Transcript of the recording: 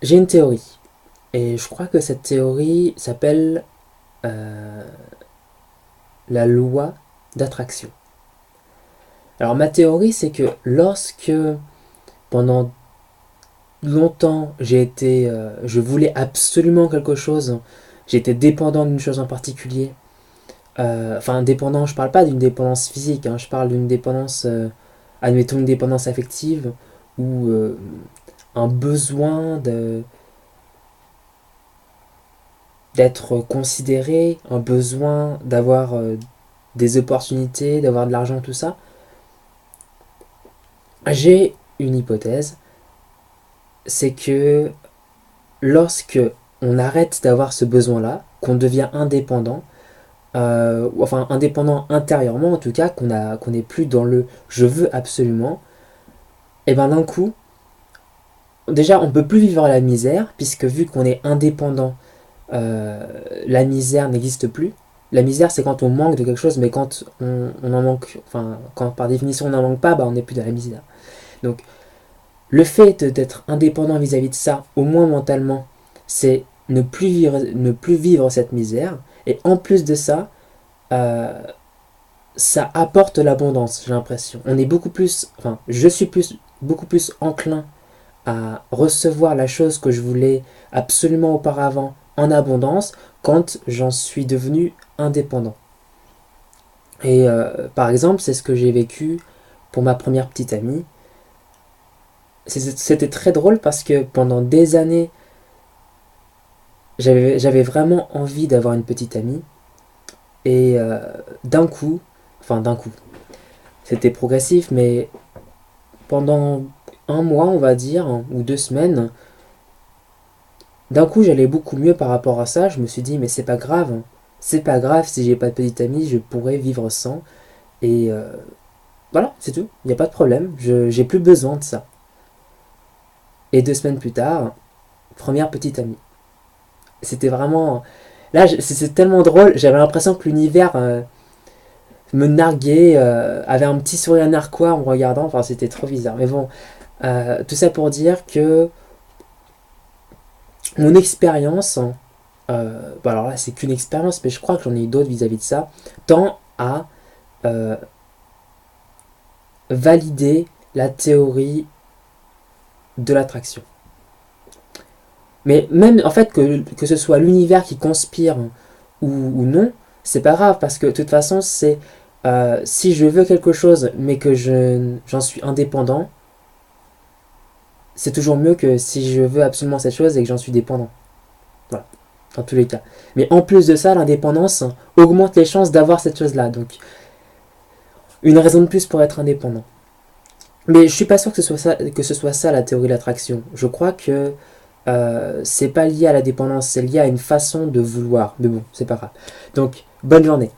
j'ai une théorie. Et je crois que cette théorie s'appelle euh, la loi d'attraction. Alors ma théorie, c'est que lorsque pendant longtemps je voulais absolument quelque chose, j'étais dépendant d'une chose en particulier. Enfin, dépendant, je parle pas d'une dépendance physique, hein, je parle d'une dépendance, admettons une dépendance affective ou un besoin d'être considéré, un besoin d'avoir des opportunités, d'avoir de l'argent, tout ça. J'ai une hypothèse, c'est que lorsque on arrête d'avoir ce besoin-là, qu'on devient indépendant, enfin indépendant intérieurement en tout cas, qu'on n'est plus dans le je veux absolument, et ben d'un coup, déjà on peut plus vivre la misère, puisque vu qu'on est indépendant, la misère n'existe plus. La misère, c'est quand on manque de quelque chose, mais quand on en manque, enfin, quand par définition on n'en manque pas, bah, on n'est plus dans la misère. Donc, le fait d'être indépendant vis-à-vis de ça, au moins mentalement, c'est ne plus vivre cette misère. Et en plus de ça, euh, ça apporte l'abondance, j'ai l'impression. On est beaucoup plus, enfin, je suis beaucoup plus enclin à recevoir la chose que je voulais absolument auparavant en abondance quand j'en suis devenu indépendant. Et par exemple, c'est ce que j'ai vécu pour ma première petite amie. C'était très drôle parce que pendant des années, j'avais vraiment envie d'avoir une petite amie. Et d'un coup, enfin d'un coup, c'était progressif, mais pendant un mois, on va dire, ou 2 semaines, d'un coup, j'allais beaucoup mieux par rapport à ça. Je me suis dit, mais c'est pas grave. C'est pas grave si j'ai pas de petite amie, je pourrais vivre sans. Et voilà, c'est tout. Il n'y a pas de problème. J'ai plus besoin de ça. Et 2 semaines plus tard, première petite amie. C'était vraiment. Là, c'est tellement drôle. J'avais l'impression que l'univers me narguait, avait un petit sourire narquois en me regardant. Enfin, c'était trop bizarre. Mais bon, tout ça pour dire que mon expérience, bon alors là, c'est qu'une expérience, mais je crois que j'en ai eu d'autres vis-à-vis de ça, tend à euh, valider la théorie de l'attraction. Mais même en fait que ce soit l'univers qui conspire ou non, c'est pas grave parce que de toute façon c'est si je veux quelque chose mais que j'en suis indépendant, c'est toujours mieux que si je veux absolument cette chose et que j'en suis dépendant. Voilà, dans tous les cas. Mais en plus de ça, l'indépendance augmente les chances d'avoir cette chose-là. Donc une raison de plus pour être indépendant. Mais je suis pas sûr que ce soit ça la théorie de l'attraction. Je crois que c'est pas lié à la dépendance, c'est lié à une façon de vouloir. Mais bon, c'est pas grave. Donc, bonne journée.